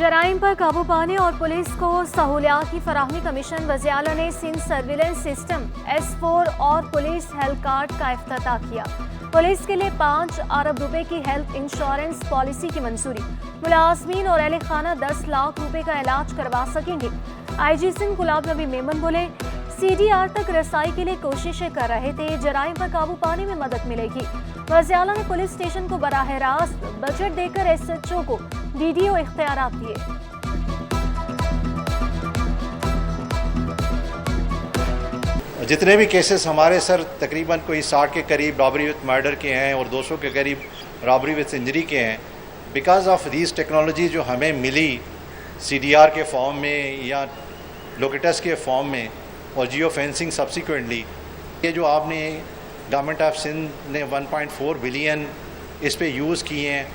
जराइम पर काबू पाने और पुलिस को सहूलियात की फराहमी कमीशन वज़ीर-ए-आला ने सिंध सर्विलेंस सिस्टम S4 और पुलिस हेल्थ कार्ड का इफ्तिताह किया। पुलिस के लिए 5 अरब रुपए की हेल्थ इंश्योरेंस पॉलिसी की मंजूरी। मुलाजमीन और अहले खाना 10 लाख रुपए का इलाज करवा सकेंगे। IG सिंध गुलाब नबी मेमन बोले, CDR तक रसाई के लिए कोशिशें कर रहे थे, जराइम पर काबू पाने में मदद मिलेगी। वज़ीर-ए-आला ने पुलिस स्टेशन को बराह रास्त बजट देकर SHO को DDO इख्तियारात दिए। जितने भी केसेस हमारे सर तकरीबन कोई 60 के करीब रॉबरी विथ मर्डर के हैं और 200 के करीब रॉबरी विथ इंजरी के हैं। बिकॉज ऑफ दीज टेक्नोलॉजी जो हमें मिली CDR के फॉर्म में या लोकेटस के फॉर्म में और जियो फेंसिंग सब्सिक्वेंटली, ये जो आपने गवर्नमेंट ऑफ सिंध ने 1.4 बिलियन इस पे यूज़ किए हैं,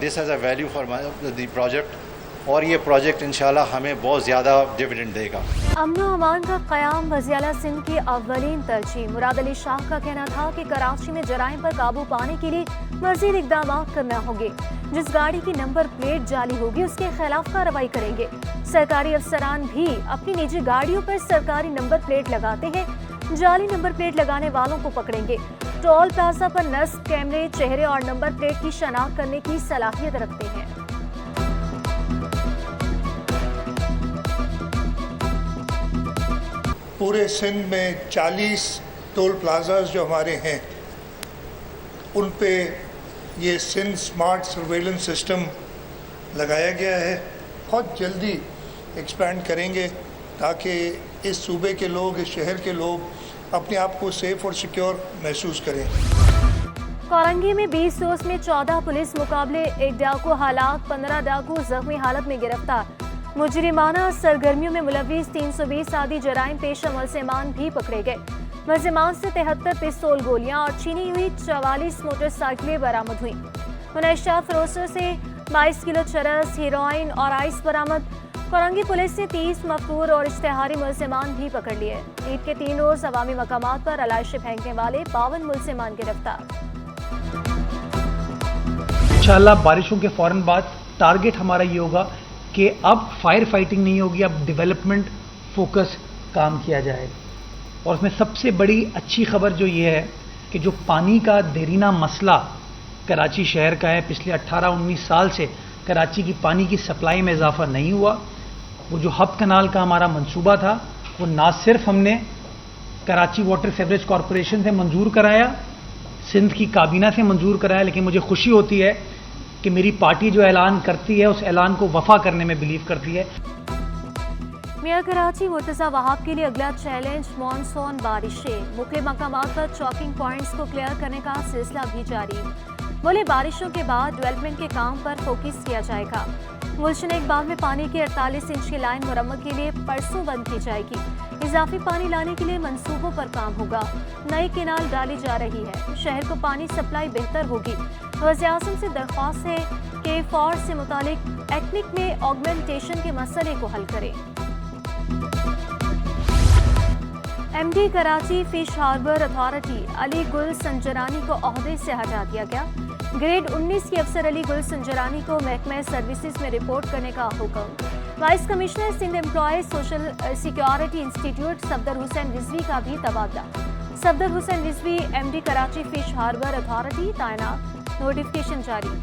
this has a value for the project और ये प्रोजेक्ट इंशाल्लाह हमें बहुत ज़्यादा डिविडेंड देगा। अमन व अमान का क़याम वज़ीर-ए-आला सिंध की अव्वलीन तरजीह। मुराद अली शाह का कहना था कि कराची में जराइम पर काबू पाने के लिए मज़ीद इक़दाम करना होंगे। जिस गाड़ी की नंबर प्लेट जाली होगी उसके खिलाफ कार्रवाई करेंगे। सरकारी अफसरान भी अपनी निजी गाड़ियों पर सरकारी नंबर प्लेट लगाते हैं, जाली नंबर प्लेट लगाने वालों को पकड़ेंगे। टोल प्लाजा पर नस्ब कैमरे चेहरे और नंबर प्लेट की शनाख्त करने की सलाहियत रखते हैं। पूरे सिंध में 40 टोल प्लाजाज जो हमारे हैं उन पे ये सिंध स्मार्ट सर्वेलेंस सिस्टम लगाया गया है। बहुत जल्दी एक्सपैंड करेंगे ताकि इस सूबे के लोग, इस शहर के लोग अपने आप को सेफ और सिक्योर महसूस करें। कोरंगी में 20 रोज में 14 पुलिस मुकाबले, एक डाकू हालात, 15 डाकू जख्मी हालत में गिरफ्तार। मुजरिमाना सरगर्मियों में मुलविस 320 आदि जराइम पेशा मुलजिमान भी पकड़े गए। मुलजिमान से 73 पिस्तौल गोलियां और छीनी हुई 44 मोटरसाइकिलें बरामद हुई। मुनश्शात फरोशों से 22 किलो चरस, हीरोइन और आइस बरामद। कोरंगी पुलिस ने 30 मफरूर और इश्तिहारी मुलजिमान भी पकड़ लिए। ईद के 3 रोज अवामी मकामात पर अलाइशें फेंकने वाले 52 मुलजिमान गिरफ्तार। इंशाअल्लाह बारिशों के फौरन बाद टारगेट हमारा ये होगा कि अब फायर फाइटिंग नहीं होगी, अब डेवलपमेंट फोकस काम किया जाएगा। और उसमें सबसे बड़ी अच्छी खबर जो ये है कि जो पानी का देरीना मसला कराची शहर का है, पिछले 18-19 साल से कराची की पानी की सप्लाई में इजाफा नहीं हुआ। वो जो हब कनाल का हमारा मंसूबा था वो ना सिर्फ हमने कराची वाटर सीवरेज कॉरपोरेशन से मंजूर कराया, सिंध की काबीना से मंजूर कराया, लेकिन मुझे खुशी होती है कि मेरी पार्टी जो ऐलान करती है उस ऐलान को वफा करने में बिलीव करती है। मियां कराची मुर्तज़ा वहाब के लिए अगला चैलेंज मानसून बारिशें। मुख्य मकामात पर चॉकिंग पॉइंट्स को क्लियर करने का सिलसिला भी जारी। बोले बारिशों के बाद डेवलपमेंट के काम पर फोकस किया जाएगा। गुलशन इकबाल में पानी की 48 इंच की लाइन मुरम्मत के लिए परसों बंद की जाएगी। इजाफी पानी लाने के लिए मंसूबों पर काम होगा। नई केनाल डाली जा रही है। शहर को पानी सप्लाई बेहतर होगी। वज़ीर-ए-आज़म से दरख्वास्त है कि फौर से मुतालिक एक्निक में ऑगमेंटेशन के मसले को हल करें। MD Karachi fish harbour authority Ali Gul Sanjrani को ओहदे से हटा दिया गया। ग्रेड 19 के अफसर अली गुल संजरानी को महकमा सर्विसेज में रिपोर्ट करने का हुक्म। Vice commissioner Sindh employ social security institute Safdar Hussain Rizvi का भी तबादला। Safdar Hussain Rizvi MD Karachi fish harbour authority तैनात। नोटिफिकेशन जारी।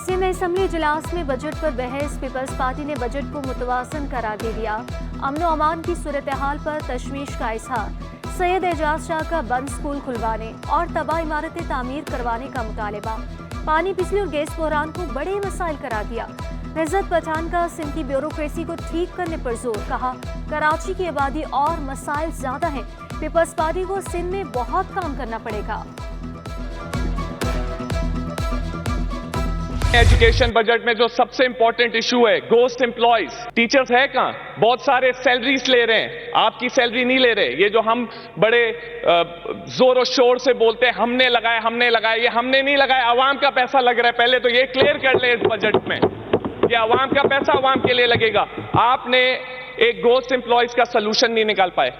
सिंध असम्बली इजलास में बजट पर बहस। पीपल्स पार्टी ने बजट को मुतवाज़न करार दे दिया। अमन व अमान की सूरत हाल पर तशवीश का इजहार। सैयद एजाज शाह का बंद स्कूल खुलवाने और तबाह इमारतें तामीर करवाने का मुतालबा। पानी, बिजली और गैस बहरान को बड़े मसाइल करार दिया। नज़रत पठान का सिंध की ब्यूरोक्रेसी को ठीक करने पर जोर। कहा कराची की आबादी और मसाइल ज्यादा हैं। पीपल्स पार्टी को सिंध में बहुत काम करना पड़ेगा। एजुकेशन बजट में जो सबसे इंपॉर्टेंट इशू है गोस्ट एम्प्लॉयज, टीचर्स है कहां? बहुत सारे सैलरीज ले रहे हैं, आपकी सैलरी नहीं ले रहे। ये जो हम बड़े जोर और शोर से बोलते हैं हमने लगाया, ये हमने नहीं लगाया, आवाम का पैसा लग रहा है। पहले तो ये क्लियर कर ले इस बजट में, ये आवाम का पैसा आवाम के लिए लगेगा। आपने एक गोस्ट एम्प्लॉयज का सलूशन नहीं निकाल पाए।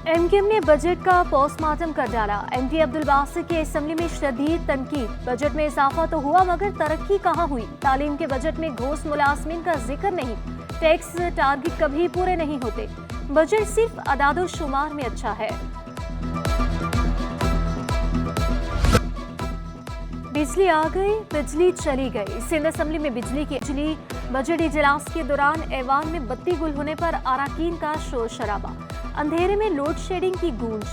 एमक्यूएम ने बजट का पोस्टमार्टम कर डाला। एमपी अब्दुल बासित की असेंबली में शदीद तनकीद। बजट में इजाफा तो हुआ मगर तरक्की कहाँ हुई। तालीम के बजट में घोष मुलाजमीन का जिक्र नहीं। टैक्स टारगेट कभी पूरे नहीं होते। बजट सिर्फ अदादो शुमार में अच्छा है। बिजली आ गई, बिजली चली गई। सिंध असेंबली में बिजली बजट इजलास के दौरान ऐवान में बत्ती गुल होने पर अराकीन का शोर शराबा। अंधेरे में लोड शेडिंग की गूंज।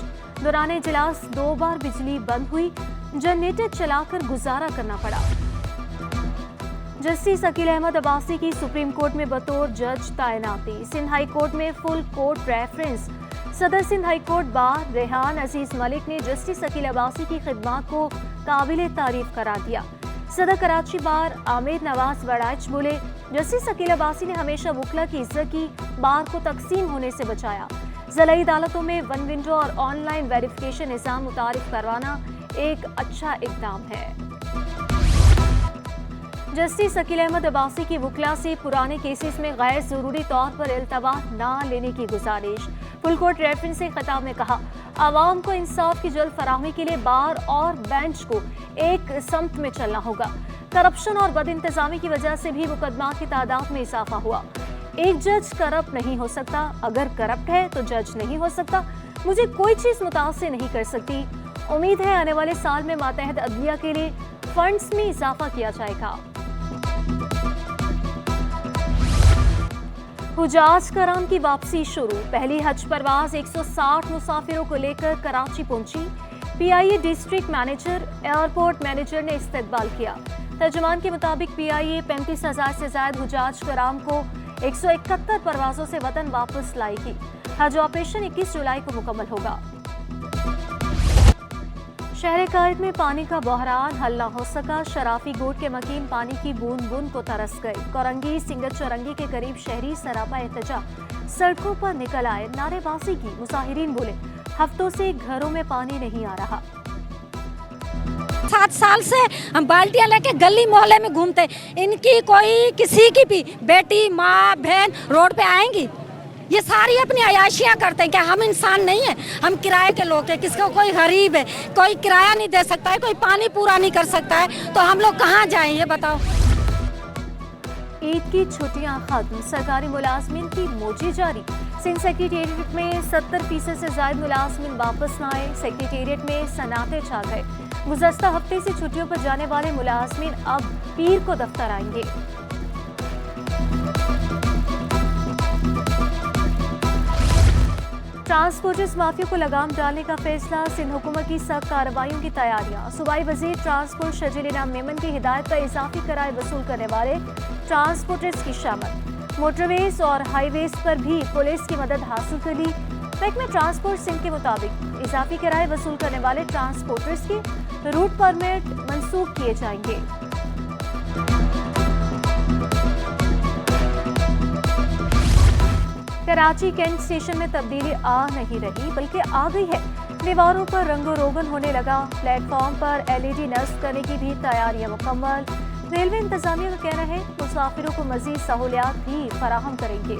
दौरान इजलास 2 बार बिजली बंद हुई। जनरेटर चलाकर गुजारा करना पड़ा। जस्टिस अकील अहमद अब्बासी की सुप्रीम कोर्ट में बतौर जज तैनाती। सिंध हाई कोर्ट में फुल कोर्ट रेफरेंस। सदर Sindh high court bar Rehan अजीज मलिक ने जस्टिस अकील अब्बासी की खिदमत को काबिल तारीफ करार दिया। सदर कराची बार आमिर नवाज वड़ाइच बोले, जस्टिस अकील अब्बासी ने हमेशा वकला की इज्जत की, बार को तकसीम होने से बचाया। ज़िलाई अदालतों में वन विंडो और ऑनलाइन वेरिफिकेशन निज़ाम मुतारिफ करवाना एक अच्छा इक़दाम है। जस्टिस अकील अहमद अब्बासी की वकला से पुराने केसेस में गैर ज़रूरी तौर पर इल्तवा न लेने की गुजारिश। फुल कोर्ट रेफरेंस से खिताब में कहा, आवाम को इंसाफ की जल्द फराहमी के लिए बार और बेंच को एक समत में चलना होगा। करप्शन और बद इंतजामी की वजह से भी मुकदमा की तादाद में इजाफा हुआ। एक जज करप्ट नहीं हो सकता, अगर करप्ट है तो जज नहीं हो सकता। मुझे कोई चीज मुतासिर नहीं कर सकती। उम्मीद है आने वाले साल में मातहत अदलिया के लिए फंड्स में इजाफा किया जाएगा। हुजाज कराम की वापसी शुरू। पहली हज परवाज 160 मुसाफिरों को लेकर कराची पहुंची। PIA district manager, airport manager ने इस्तकबाल किया। तर्जुमान के मुताबिक पीआईए 35,000 से ज्यादा हुजाज कराम को 171 परवाजों से वतन वापस लाएगी। हज ऑपरेशन 21 जुलाई को मुकम्मल होगा। शहर कायद में पानी का बहरान हल न हो सका। शराफी गोट के मकीन पानी की बूंद बूंद को तरस गए। कोरंगी सिंगत चौरंगी के करीब शहरी सरापा एहतजाज सड़कों पर निकल आए, नारेबाजी की। मुजाहिरीन बोले, हफ्तों से घरों में पानी नहीं आ रहा। 7 साल से हम बाल्टियां लेके गली मोहल्ले में घूमते। इनकी कोई किसी की भी बेटी माँ बहन रोड पे आएंगी, ये सारी अपनी अयाशियां करते हैं। क्या हम इंसान नहीं है? हम किराए के लोग हैं। किसको कोई गरीब है, कोई किराया नहीं दे सकता है, कोई पानी पूरा नहीं कर सकता है, तो हम लोग कहाँ जाएं ये बताओ। ईद की छुट्टियां खत्म, सरकारी मुलाजमीन की मौजी जारी। सिंध सेक्रेटेरिएट में 70% से ज्यादा मुलाजमीन वापस न आए। सेक्रेटेरिएट में सनाते छा गए। गुज़श्ता हफ्ते से छुट्टियों पर जाने वाले मुलाजमीन अब पीर को दफ्तर आएंगे। ट्रांसपोर्टर्स माफिया को लगाम डालने का फैसला। सिंध हुकूमत की सख्त कार्रवाइयों की तैयारियां। सूबाई वजीर ट्रांसपोर्ट शजील इनाम मेमन की हिदायत पर इजाफी किराए वसूल करने वाले ट्रांसपोर्टर्स की शामल। मोटरवेज और हाईवेज पर भी पुलिस की मदद हासिल कर ली। महकमा ट्रांसपोर्ट सिंध के मुताबिक इजाफी किराए वसूल करने वाले ट्रांसपोर्टर्स की रूट परमिट मंसूख किए जाएंगे। कराची कैंट स्टेशन में तब्दीली आ नहीं रही बल्कि आ गई है। दीवारों पर रंगो रोगन होने लगा। प्लेटफॉर्म पर LED नस्ब करने की भी तैयारियां मुकम्मल। रेलवे इंतजामिया का कहना है मुसाफिरों को मजीद सहूलियात भी फराहम करेंगे।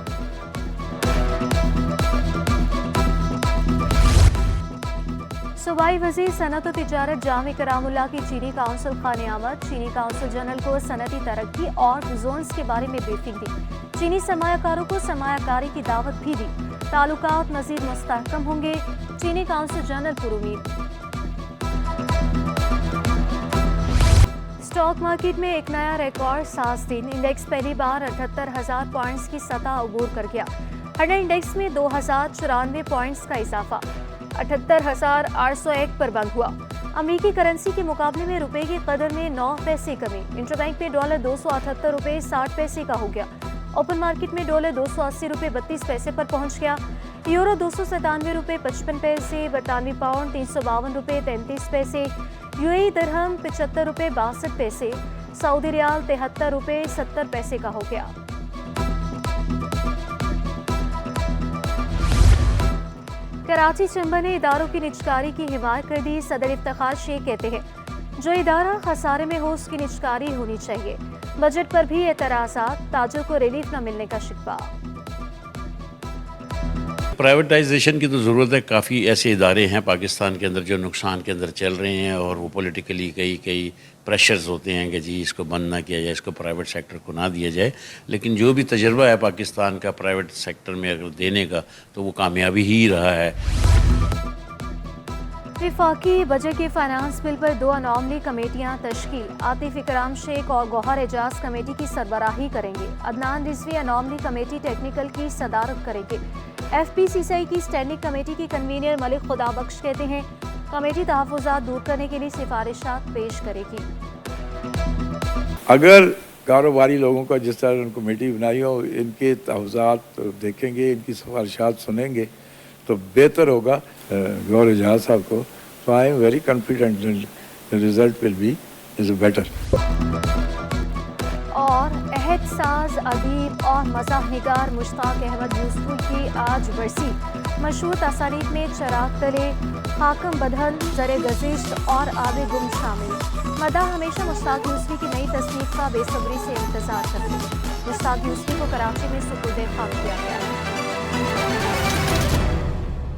सूबाई वजीर सनत और तिजारत जामिया करामुल्लाह की चीनी काउंसिल खाने आमद। चीनी काउंसिल जनरल को सनती तरक्की और जोन्स के बारे में ब्रीफिंग दी। चीनी सरमायाकारों को सरमायाकारी की दावत भी दी। ताल्लुकात मजीद मुस्तहकम होंगे, चीनी काउंसिल जनरल पुरुमीद। स्टॉक मार्केट में एक नया रिकॉर्ड साज दिन। इंडेक्स पहली बार 78,000 पॉइंट्स की सतह अबूर कर गया। हंड्रेड इंडेक्स में 2,094 पॉइंट्स का इजाफा 78,801 पर बंद हुआ। अमेरिकी करेंसी के मुकाबले में रुपए की कदर में 9 पैसे कमी। इंटरबैंक में डॉलर 278 रुपए 60 पैसे का हो गया। ओपन मार्केट में डॉलर 280 रुपए 32 पैसे पर पहुंच गया। यूरो 297 रुपए 55 पैसे। बरतानवी पाउंड 352 रुपए 33 पैसे। यूएई दिरहम 75 रुपए 62 पैसे। सऊदी रियाल 73 रुपए 70 पैसे का हो गया। कराची चैम्बर ने इदारों की निजकारी की हिमायत कर दी। सदर इफ्तिखार शेख कहते हैं जो इदारा खसारे में हो उसकी निजकारी होनी चाहिए। बजट पर भी एतराज़ात, ताजों को रिलीफ न मिलने का शिकवा। प्राइवेटाइजेशन की तो ज़रूरत है। काफ़ी ऐसे इदारे हैं पाकिस्तान के अंदर जो नुकसान के अंदर चल रहे हैं और वो पॉलिटिकली कई प्रेशर्स होते हैं कि जी इसको बंद ना किया जाए, इसको प्राइवेट सेक्टर को ना दिया जाए। लेकिन जो भी तजर्बा है पाकिस्तान का प्राइवेट सेक्टर में अगर देने का, तो वो कामयाबी ही रहा है। विफाकी बजट के फाइनेंस बिल पर 2 अनॉमली कमेटियां तश्कील। आतिफ इकराम शेख और गौहर एजाज कमेटी की सरबराही करेंगे। Adnan Rizvi anomaly committee technical की सदारत करेंगे। FPCCI की स्टैंडिंग कमेटी की कन्वीनर मलिक खुदाबख्श कहते हैं कमेटी तहफ़्फ़ुज़ात दूर करने के लिए सिफारिशात पेश करेगी। अगर कारोबारी लोगों का जिस तरह उनको कमेटी बनाई हो, इनके तहफ़्फ़ुज़ात देखेंगे, इनकी सिफारिशात सुनेंगे तो बेहतर होगा गौहर एजाज साहब को। तो I am very confident result will be is better. और अहद साज अदीब और मज़ाह निगार मुश्ताक अहमद यूसुफ़ी की आज बरसी। मशहूर तसानीफ में चराग तले, हाकम बदहन, ज़रे गज़िश्त और आबे गुम शामिल। मदाह हमेशा मुश्ताक यूसुफ़ी की नई तसनीफ़ का बेसब्री से इंतज़ार करते हैं। मुश्ताक यूसुफ़ी को कराची में सुपुर्द खाक किया गया है।